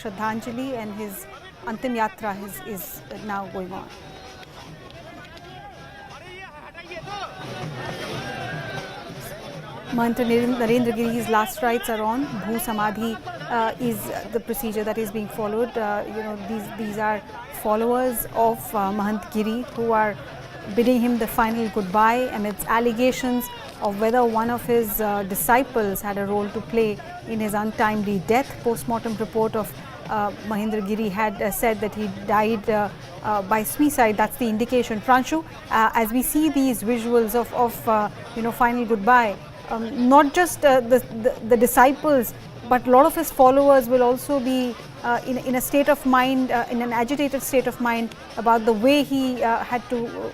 Shraddhanjali, and his Antim Yatra is now going on. Mahant Narendra Giri's last rites are on. Bhu Samadhi is the procedure that is being followed. These are followers of Mahant Giri who are bidding him the final goodbye amidst allegations of whether one of his disciples had a role to play in his untimely death. Post-mortem report of Mahendra Giri had said that he died by suicide. That's the indication. Pranshu, as we see these visuals of final goodbye, not just the disciples, but a lot of his followers will also be in a state of mind, in an agitated state of mind about the way he had to,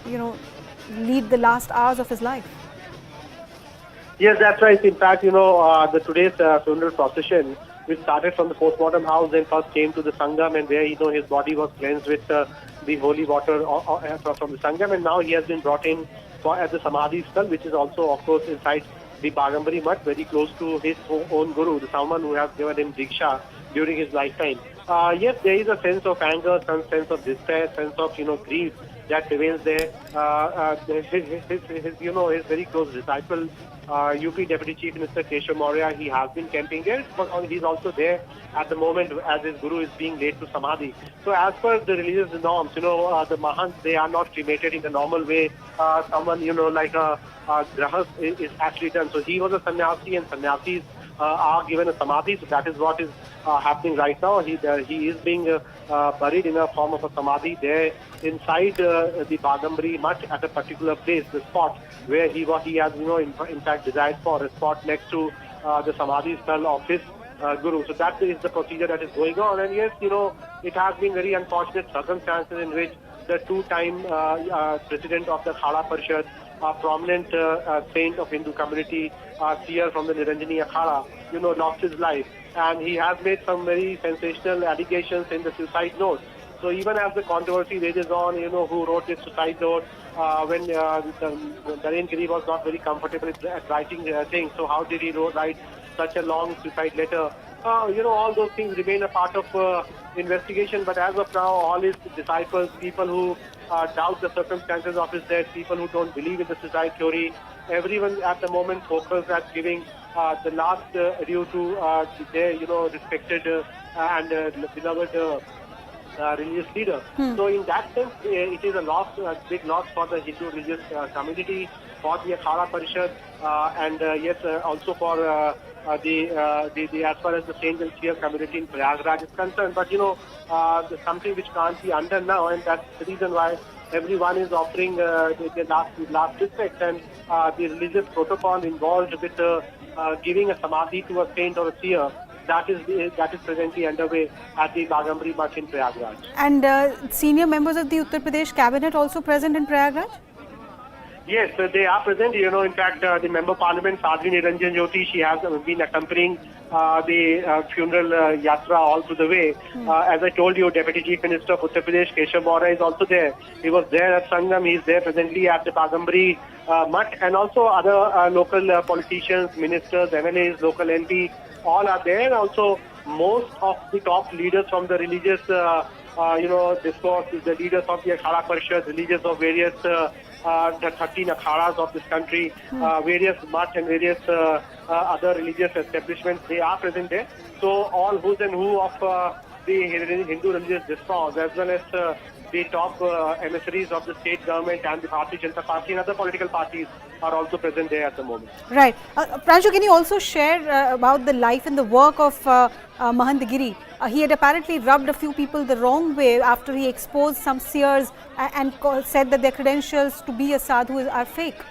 lead the last hours of his life. Yes, that's right. In fact, the today's funeral procession, which started from the postmortem house, then first came to the Sangam, and where his body was cleansed with the holy water from the Sangam, and now he has been brought in at the Samadhi Sthal, which is also, of course, inside the Bagambari Mutt, very close to his own guru, the someone who has given him Diksha during his lifetime. Yes, there is a sense of anger, some sense of despair, sense of grief that prevails there. His very close disciple, UP Deputy Chief Minister Keshav Maurya, he has been camping there, but he's also there at the moment as his guru is being laid to Samadhi. So as per the religious norms, the Mahants, they are not cremated in the normal way. Someone, like a grahas is actually done. So he was a sannyasi, and sannyasis are given a samadhi. So that is what is happening right now. He is being buried in a form of a samadhi there inside the Bagambari Mutt at a particular place, the spot where he has in fact desired for, a spot next to the Samadhi Sthal of his guru. So that is the procedure that is going on. And yes, it has been very unfortunate circumstances in which the two-time president of the Akhada Parishad, a prominent saint of Hindu community, seer from the Niranjani Akhada, lost his life. And he has made some very sensational allegations in the suicide note. So even as the controversy rages on, who wrote this suicide note, when Narendra Giri was not very comfortable at writing things. So how did he write such a long suicide letter? All those things remain a part of investigation. But as of now, all his disciples, people who doubt the circumstances of his death, people who don't believe in the suicide theory, everyone at the moment focused at giving the last due to their, respected and beloved religious leader. So in that sense, it is a loss, a big loss for the Hindu religious community, for the Akhada Parishad, and yes, also for the as far as the saint and seer community in Prayagraj is concerned. But something which can't be undone now, and that's the reason why everyone is offering the last respect, and the religious protocol involved with giving a samadhi to a saint or a seer, that is presently underway at the Bagambari Mutt in Prayagraj. And senior members of the Uttar Pradesh cabinet also present in Prayagraj? Yes, they are present. In fact, the Member Parliament, Sadhvi Niranjan Jyoti, she has been accompanying the funeral yatra all through the way. As I told you, Deputy Chief Minister of Uttar Pradesh, Keshav Maurya, is also there. He was there at Sangam. He is there presently at the Bagambari Mutt, and also other local politicians, ministers, MLAs, local MP, all are there. And also most of the top leaders from the religious, discourse, the leaders of the Akhada Parishad, the leaders of various the 13 akhadas of this country, various mutt and various other religious establishments, they are present there. So all who's and who of the Hindu religious discourse, as well as the top emissaries of the state government and the Bharatiya Janata Party and other political parties are also present there at the moment. Right. Pranshu, can you also share about the life and the work of Mahant Giri? He had apparently rubbed a few people the wrong way after he exposed some seers and said that their credentials to be a sadhu are fake.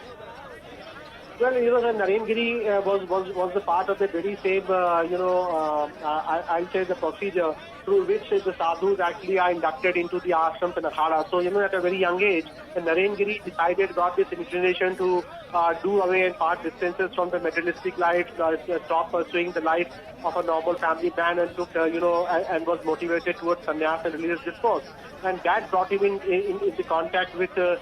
Well, the Narendra Giri was the part of the very same, I'll say the procedure through which the sadhus actually are inducted into the ashrams and akhadas. So, at a very young age, Narendra Giri got this inclination to do away and part distances from the materialistic life, stop pursuing the life of a normal family man, and took, and was motivated towards sannyas and religious discourse. And that brought him into contact with the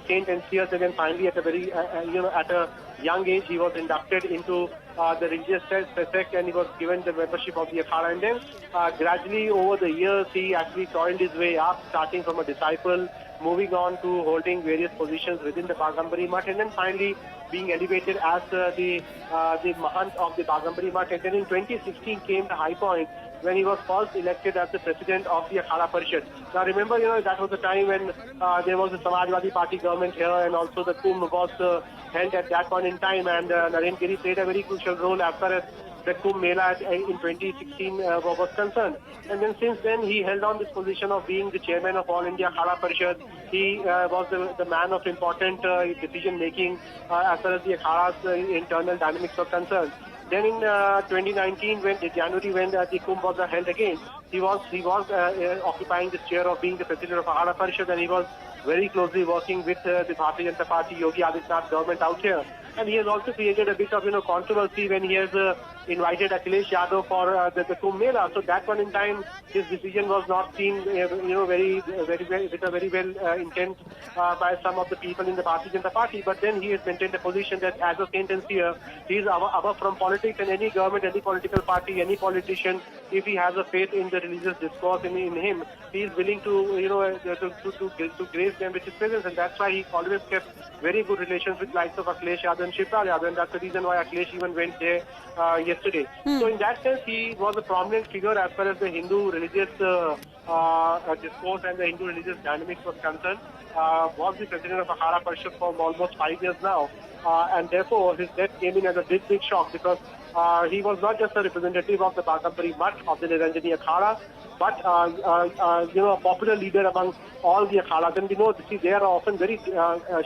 saint and seers, and then finally at a very, at a young age, he was inducted into the religious sect, and he was given the membership of the Akhada. And then gradually over the years, he actually toiled his way up, starting from a disciple, moving on to holding various positions within the Bagambari Mutt, and then finally being elevated as the Mahant of the Bagambari Mutt. And then in 2016 came the high point when he was first elected as the president of the Akhada Parishad. Now remember, that was the time when there was a Samajwadi Party government here, and also the Kumbh was held at that point in time, and Naren Giri played a very crucial role as far as the Kumbh Mela in 2016 was concerned. And then since then, he held on this position of being the chairman of All India Akhada Parishad. He was the man of important decision making as far as the Akhada's internal dynamics were concerned. Then in 2019, when the Kumbh was held again, he was occupying this chair of being the president of Akhada Parishad, and he was very closely working with the Bharatiya Janata Party, Yogi Adityanath government out here. And he has also created a bit of controversy when he has invited Akhilesh Yadav for the Kumbh Mela. So that one in time, his decision was not seen very well intent by some of the people in the Bharatiya Janata Party. But then he has maintained a position that as a saint and seer, he is above from politics, and any government, any political party, any politician, if he has a faith in the religious discourse in him, he is willing to grace them with his presence, and that's why he always kept very good relations with likes of Akhilesh Yadav and Shivraj Yadav, and that's the reason why Akhilesh even went there yesterday. So in that sense, he was a prominent figure as far as the Hindu religious discourse and the Hindu religious dynamics was concerned. Was the president of Akhada Parishad for almost 5 years now, and therefore his death came in as a big shock, because he was not just a representative of the Bagambari Mutt of the Niranjani Akhada, but a popular leader among all the Akhadas. And there are often very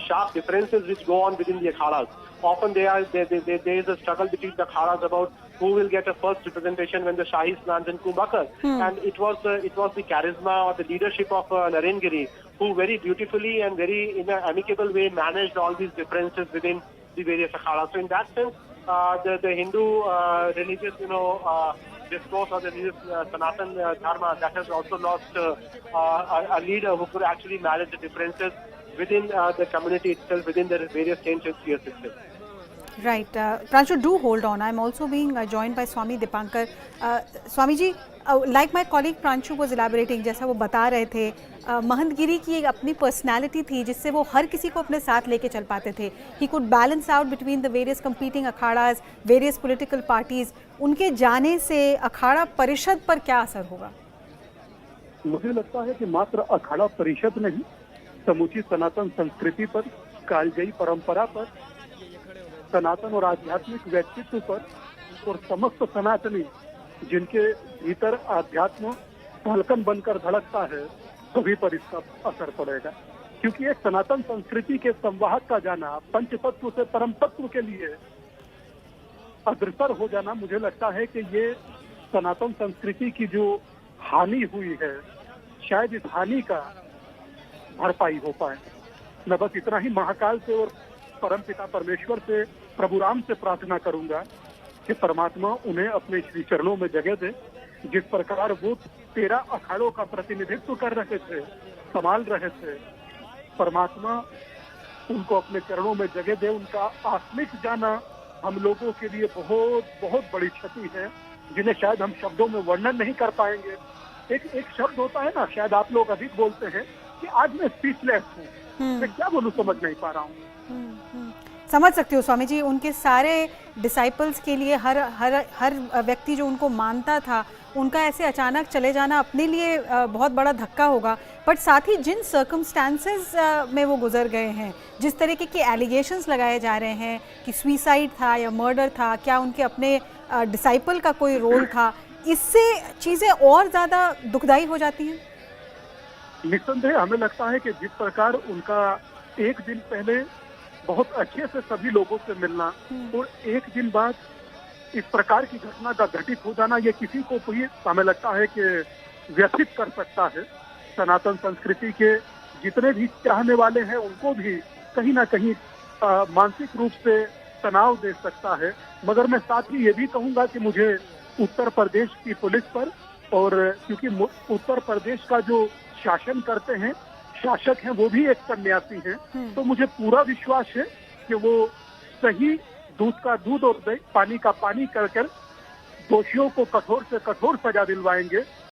sharp differences which go on within the Akhadas. Often there is a struggle between the Akhadas about who will get a first representation when the Shahi Snans and Kumbh occur. And it was the charisma or the leadership of Naren Giri who very beautifully and very in an amicable way managed all these differences within the various Akhadas. So in that sense, the Hindu religious discourse or the religious Sanatan Dharma, that has also lost a leader who could actually manage the differences within the community itself, within the various saints and seers itself. Right. Pranshu, do hold on. I'm also being joined by Swami Dipankar. Swamiji, like my colleague Pranshu was elaborating, जैसा वो बता रहे थे, महंत गिरी की एक अपनी personality थी जिससे वो हर किसी को अपने साथ लेके चल पाते थे. He could balance out between the various competing अखाड़ास, various political parties. उनके जाने से अखाड़ा परिषद पर क्या असर होगा? मुझे लगता है कि मात्र अखाड़ा परिषद नहीं, समूची सनातन संस्कृति पर, कालजयी परंपरा पर, सनातन और आध्यात्मिक व्यक्तित्व पर और समस्त सनातनी जिनके भीतर आध्यात्म धड़कन बनकर धड़कता है, सभी पर इसका असर पड़ेगा. क्योंकि एक सनातन संस्कृति के संवाहक का जाना, पंच तत्व से परम तत्व के लिए अग्रसर हो जाना, मुझे लगता है कि ये सनातन संस्कृति की जो हानि हुई है, शायद इस हानि का भरपाई हो पाए. मैं बस इतना ही महाकाल से और परमपिता परमेश्वर से, प्रभु राम से प्रार्थना करूंगा कि परमात्मा उन्हें अपने श्री चरणों में जगह दे. जिस प्रकार वो 13 अखाड़ों का प्रतिनिधित्व कर रहे थे, संभाल रहे थे, परमात्मा उनको अपने चरणों में जगह दे. उनका आत्मिक जाना हम लोगों के लिए बहुत बहुत बड़ी क्षति है, जिन्हें शायद हम शब्दों में वर्णन नहीं कर पाएंगे. एक शब्द होता है ना, शायद आप लोग अधिक बोलते हैं कि आज मैं स्पीचलेस हूँ, मैं क्या बोलूँ समझ नहीं पा रहा हूँ. समझ सकती हो स्वामी जी, उनके सारे डिसाइपल्स के लिए हर व्यक्ति जो उनको मानता था, उनका ऐसे अचानक चले जाना अपने लिए बहुत बड़ा धक्का होगा. बट साथ ही जिन सर्कमस्टांसेस में वो गुजर गए हैं, जिस तरीके के एलिगेशंस लगाए जा रहे हैं कि सुसाइड था या मर्डर था, क्या उनके अपने डिसाइपल का कोई रोल था, इससे चीज़ें और ज़्यादा दुखदाई हो जाती हैं. निस्संदेह हमें लगता है कि जिस प्रकार उनका एक दिन पहले बहुत अच्छे से सभी लोगों से मिलना और एक दिन बाद इस प्रकार की घटना का घटित हो जाना, ये किसी को भी हमें लगता है कि व्यथित कर सकता है. सनातन संस्कृति के जितने भी चाहने वाले हैं उनको भी कहीं ना कहीं मानसिक रूप से तनाव दे सकता है. मगर मैं साथ ही ये भी कहूंगा कि मुझे उत्तर प्रदेश की पुलिस पर, और क्योंकि उत्तर प्रदेश का जो शासन करते हैं, शासक हैं, वो भी एक सन्यासी हैं, तो मुझे पूरा विश्वास है कि वो सही दूध का दूध और पानी का पानी कर दोषियों को कठोर से कठोर सजा दिलवाएंगे।